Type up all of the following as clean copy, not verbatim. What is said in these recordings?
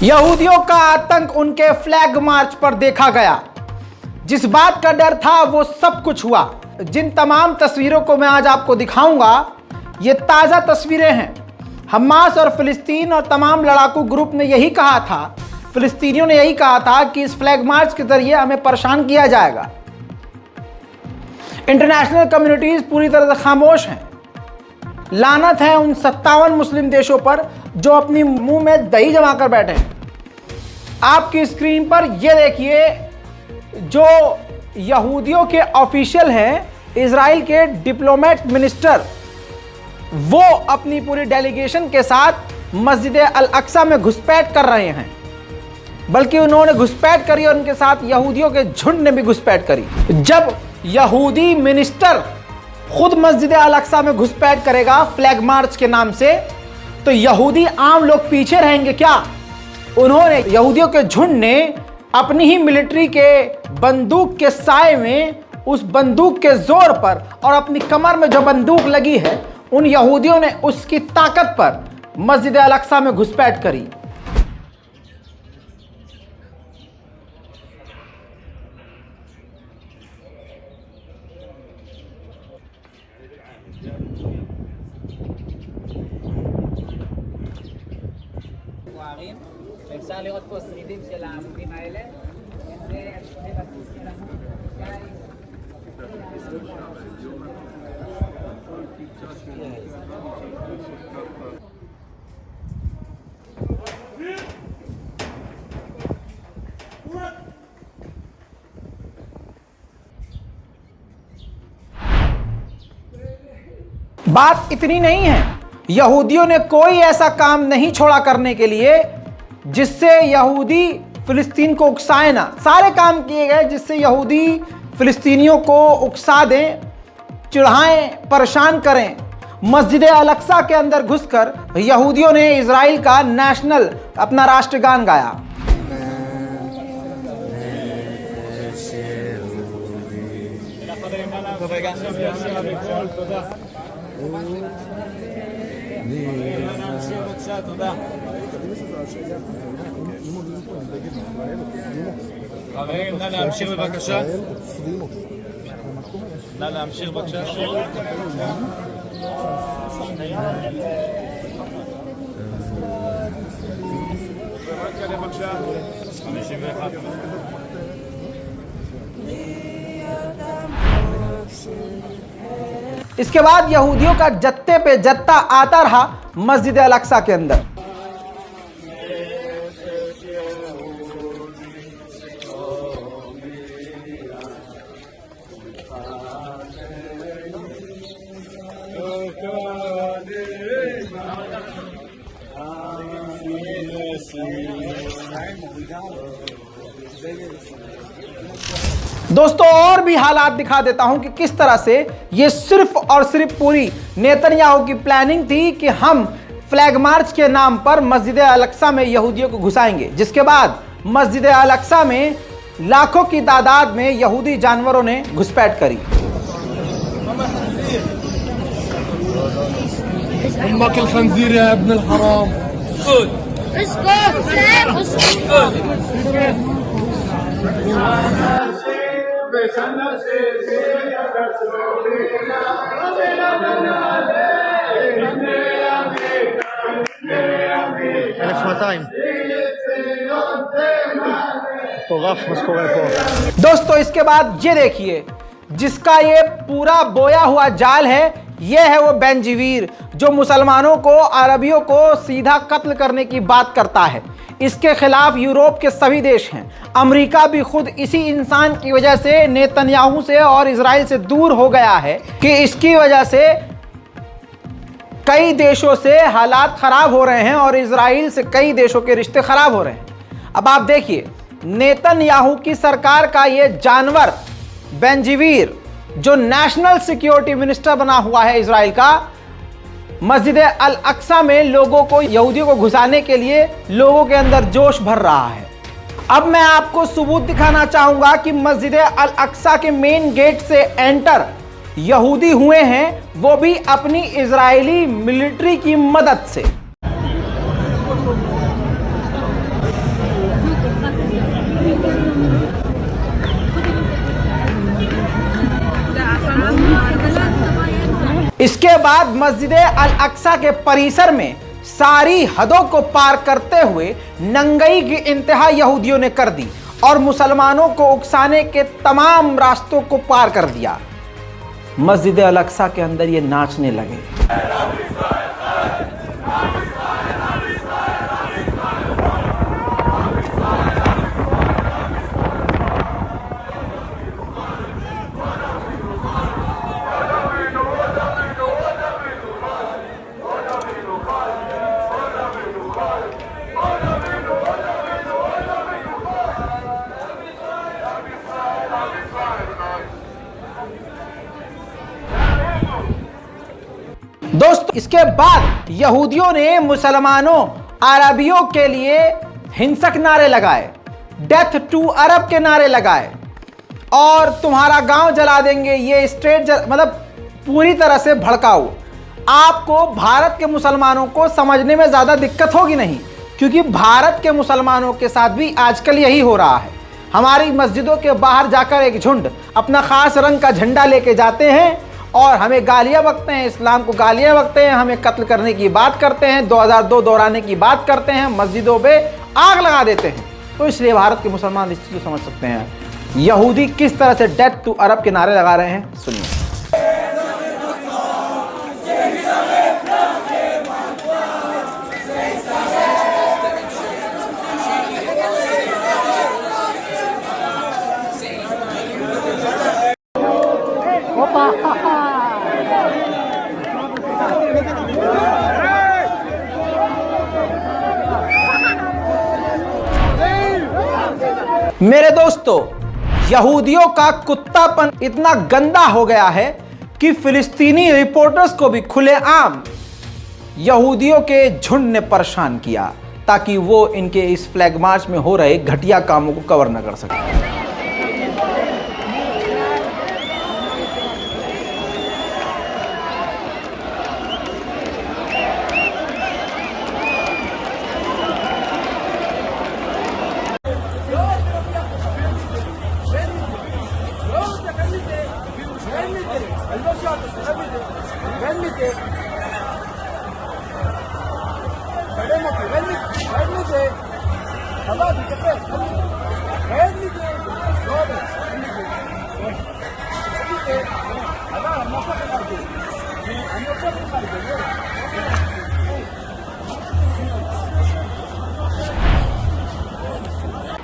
यहूदियों का आतंक उनके फ्लैग मार्च पर देखा गया। जिस बात का डर था वो सब कुछ हुआ। जिन तमाम तस्वीरों को मैं आज आपको दिखाऊंगा, ये ताज़ा तस्वीरें हैं। हमास और फिलिस्तीन और तमाम लड़ाकू ग्रुप ने यही कहा था, फिलिस्तीनियों ने यही कहा था कि इस फ्लैग मार्च के जरिए हमें परेशान किया जाएगा। इंटरनेशनल कम्युनिटीज पूरी तरह से खामोश हैं। लानत है उन 57 मुस्लिम देशों पर जो अपनी मुंह में दही जमा कर बैठे हैं। आपकी स्क्रीन पर यह देखिए, जो यहूदियों के ऑफिशियल हैं, इजराइल के डिप्लोमेट मिनिस्टर, वो अपनी पूरी डेलीगेशन के साथ मस्जिद अल अक्सा में घुसपैठ कर रहे हैं। बल्कि उन्होंने घुसपैठ करी और उनके साथ यहूदियों के झुंड ने भी घुसपैठ करी। जब यहूदी मिनिस्टर खुद मस्जिद अल अक्सा में घुसपैठ करेगा फ्लैग मार्च के नाम से, तो यहूदी आम लोग पीछे रहेंगे क्या? उन्होंने, यहूदियों के झुंड ने अपनी ही मिलिट्री के बंदूक के साए में, उस बंदूक के जोर पर और अपनी कमर में जो बंदूक लगी है, उन यहूदियों ने उसकी ताकत पर मस्जिद अल अक्सा में घुसपैठ करी। אפשר לראות פה שרידים של העמודים האלה. זה בסיס שלנו. बात इतनी नहीं है, यहूदियों ने कोई ऐसा काम नहीं छोड़ा करने के लिए जिससे यहूदी फिलिस्तीन को उकसाए ना। सारे काम किए गए जिससे यहूदी फिलिस्तीनियों को उकसा दें, चिढ़ाएं, परेशान करें। मस्जिद अल अक्सा के अंदर घुसकर यहूदियों ने इजराइल का नेशनल, अपना राष्ट्रगान गाया। חברים, נא להמשיך בבקשה. נא להמשיך בבקשה. בבקשה. 51. इसके बाद यहूदियों का जत्ते पे जत्ता आता रहा मस्जिद अल अक्सा के अंदर। दोस्तों, और भी हालात दिखा देता हूं कि किस तरह से ये सिर्फ और सिर्फ पूरी नेतन्याहू की प्लानिंग थी कि हम फ्लैग मार्च के नाम पर मस्जिद अल अक्सा में यहूदियों को घुसाएंगे। जिसके बाद मस्जिद अल अक्सा में लाखों की तादाद में यहूदी जानवरों ने घुसपैठ करी। दोस्तों, इसके बाद ये देखिए, जिसका ये पूरा बोया हुआ जाल है, ये है वो बेंजीवीर जो मुसलमानों को, अरबियों को सीधा कत्ल करने की बात करता है। इसके खिलाफ यूरोप के सभी देश हैं। अमेरिका भी खुद इसी इंसान की वजह से नेतन्याहू से और इजराइल से दूर हो गया है कि इसकी वजह से कई देशों से हालात खराब हो रहे हैं और इजराइल से कई देशों के रिश्ते खराब हो रहे हैं। अब आप देखिए, नेतन्याहू की सरकार का ये जानवर बेंजीवीर, जो नेशनल सिक्योरिटी मिनिस्टर बना हुआ है इजराइल का, मस्जिद अल अक्सा में लोगों को, यहूदियों को घुसाने के लिए लोगों के अंदर जोश भर रहा है। अब मैं आपको सबूत दिखाना चाहूंगा कि मस्जिद अल अक्सा के मेन गेट से एंटर यहूदी हुए हैं, वो भी अपनी इजरायली मिलिट्री की मदद से। इसके बाद मस्जिद अल अक्सा के परिसर में सारी हदों को पार करते हुए नंगई की इंतहा यहूदियों ने कर दी और मुसलमानों को उकसाने के तमाम रास्तों को पार कर दिया। मस्जिद अल अक्सा के अंदर ये नाचने लगे। दोस्तों, इसके बाद यहूदियों ने मुसलमानों अरबियों के लिए हिंसक नारे लगाए, डेथ टू अरब के नारे लगाए और तुम्हारा गांव जला देंगे, ये स्टेट मतलब पूरी तरह से भड़काऊ। आपको भारत के मुसलमानों को समझने में ज़्यादा दिक्कत होगी नहीं, क्योंकि भारत के मुसलमानों के साथ भी आजकल यही हो रहा है। हमारी मस्जिदों के बाहर जाकर एक झुंड अपना खास रंग का झंडा लेके जाते हैं और हमें गालियां बकते हैं, इस्लाम को गालियां बकते हैं, हमें कत्ल करने की बात करते हैं, 2002 दोहराने की बात करते हैं, मस्जिदों पे आग लगा देते हैं। तो इसलिए भारत के मुसलमान इस चीज़ को समझ सकते हैं यहूदी किस तरह से डेथ टू अरब के नारे लगा रहे हैं। सुनिए। मेरे दोस्तों, यहूदियों का कुत्तापन इतना गंदा हो गया है कि फिलिस्तीनी रिपोर्टर्स को भी खुलेआम यहूदियों के झुंड ने परेशान किया ताकि वो इनके इस फ्लैग मार्च में हो रहे घटिया कामों को कवर न कर सके।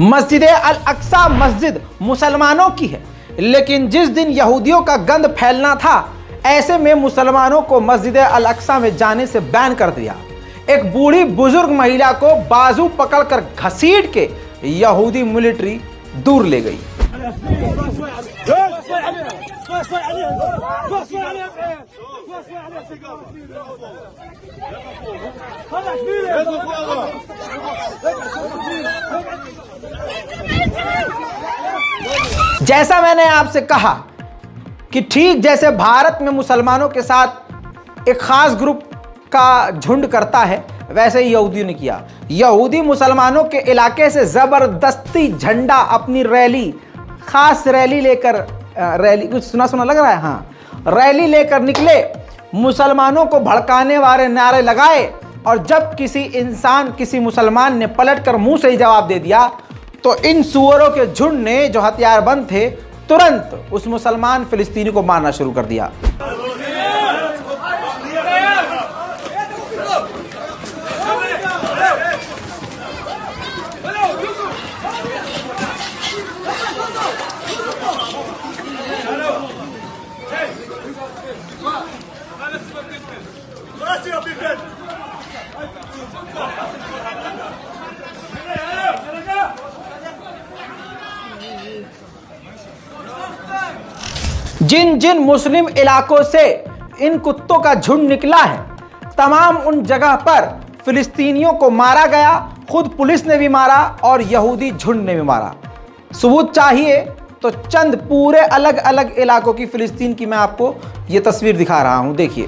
मस्जिद अल अक्सा मस्जिद मुसलमानों की है, लेकिन जिस दिन यहूदियों का गंद फैलना था, ऐसे में मुसलमानों को मस्जिद अल अक्सा में जाने से बैन कर दिया। एक बूढ़ी बुजुर्ग महिला को बाजू पकड़कर घसीट के यहूदी मिलिट्री दूर ले गई। जैसा मैंने आपसे कहा कि ठीक जैसे भारत में मुसलमानों के साथ एक खास ग्रुप का झुंड करता है, वैसे ही यहूदियों ने किया। यहूदी मुसलमानों के इलाके से जबरदस्ती झंडा अपनी रैली, खास रैली लेकर, रैली कुछ सुना सुना लग रहा है, हाँ, रैली लेकर निकले, मुसलमानों को भड़काने वाले नारे लगाए और जब किसी मुसलमान ने पलटकर मुंह से ही जवाब दे दिया तो इन सुअरों के झुंड ने, जो हथियारबंद थे, तुरंत उस मुसलमान फिलिस्तीनी को मारना शुरू कर दिया। जिन जिन मुस्लिम इलाकों से इन कुत्तों का झुंड निकला है, तमाम उन जगह पर फिलिस्तीनियों को मारा गया, खुद पुलिस ने भी मारा और यहूदी झुंड ने भी मारा। सबूत चाहिए तो चंद पूरे अलग अलग इलाकों की फिलिस्तीन की मैं आपको ये तस्वीर दिखा रहा हूं, देखिए।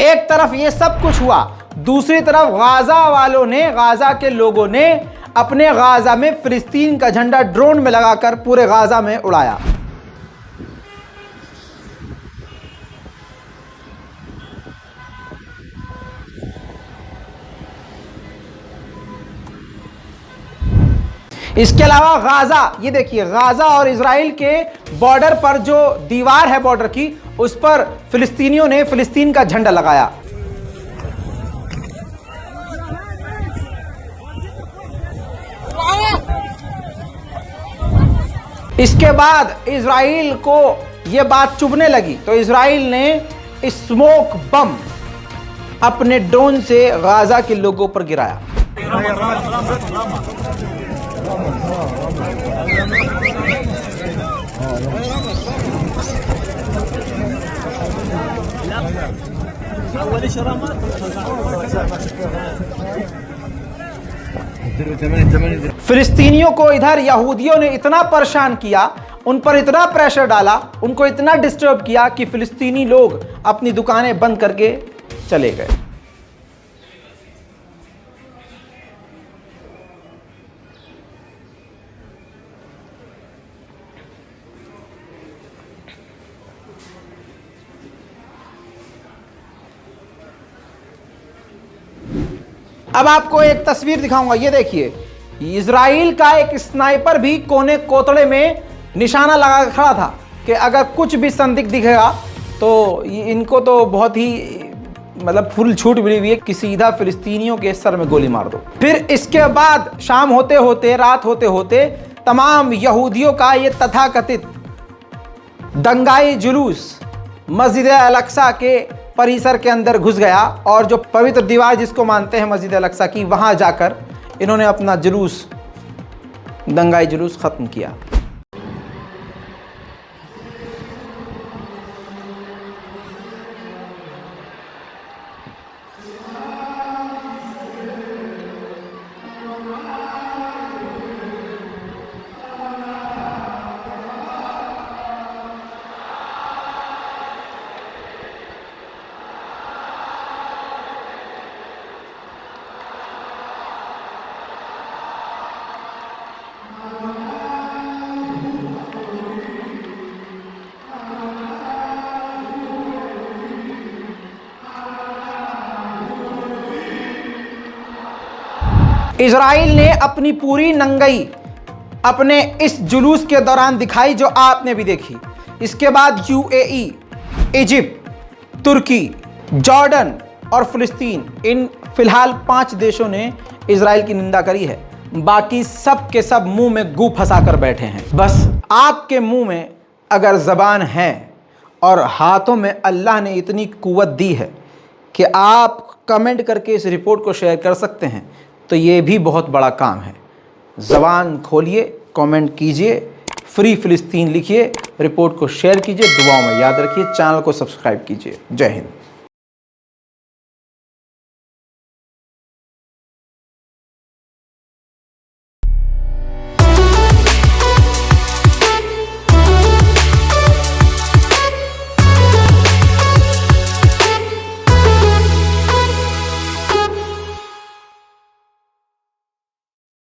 एक तरफ ये सब कुछ हुआ, दूसरी तरफ गाजा वालों ने, गाजा के लोगों ने अपने गाजा में फिलिस्तीन का झंडा ड्रोन में लगाकर पूरे गाजा में उड़ाया। इसके अलावा गाजा, ये देखिए गाजा और इजराइल के बॉर्डर पर जो दीवार है बॉर्डर की, उस पर फिलिस्तीनियों ने फिलिस्तीन का झंडा लगाया। इसके बाद इजराइल को यह बात चुभने लगी तो इजराइल ने स्मोक बम अपने ड्रोन से गाजा के लोगों पर गिराया। फिलिस्तीनियों को इधर यहूदियों ने इतना परेशान किया, उन पर इतना प्रेशर डाला, उनको इतना डिस्टर्ब किया कि फिलिस्तीनी लोग अपनी दुकानें बंद करके चले गए। अब आपको एक तस्वीर दिखाऊंगा, ये देखिए, इजराइल का एक स्नाइपर भी कोने कोतड़े में निशाना लगा खड़ा था कि अगर कुछ भी संदिग्ध दिखेगा तो इनको तो बहुत ही मतलब फुल छूट मिली हुई है कि सीधा फिलिस्तीनियों के सर में गोली मार दो। फिर इसके बाद शाम होते होते, रात होते होते तमाम यहूदियों का ये तथाकथित दंगाई जुलूस मस्जिद अल-अक्सा के परिसर के अंदर घुस गया और जो पवित्र दीवार जिसको मानते हैं मस्जिद अल-अक्सा की, वहां जाकर इन्होंने अपना जुलूस, दंगाई जुलूस खत्म किया। इजराइल ने अपनी पूरी नंगई अपने इस जुलूस के दौरान दिखाई, जो आपने भी देखी। इसके बाद यूएई, इजिप्ट, तुर्की, जॉर्डन और फिलिस्तीन, इन फिलहाल 5 देशों ने इजराइल की निंदा करी है। बाकी सब के सब मुंह में गू फंसा कर बैठे हैं। बस आपके मुंह में अगर ज़बान है और हाथों में अल्लाह ने इतनी कुव्वत दी है कि आप कमेंट करके इस रिपोर्ट को शेयर कर सकते हैं, तो ये भी बहुत बड़ा काम है। ज़बान खोलिए, कमेंट कीजिए, फ्री फिलिस्तीन लिखिए, रिपोर्ट को शेयर कीजिए, दुआओं में याद रखिए, चैनल को सब्सक्राइब कीजिए। जय हिंद।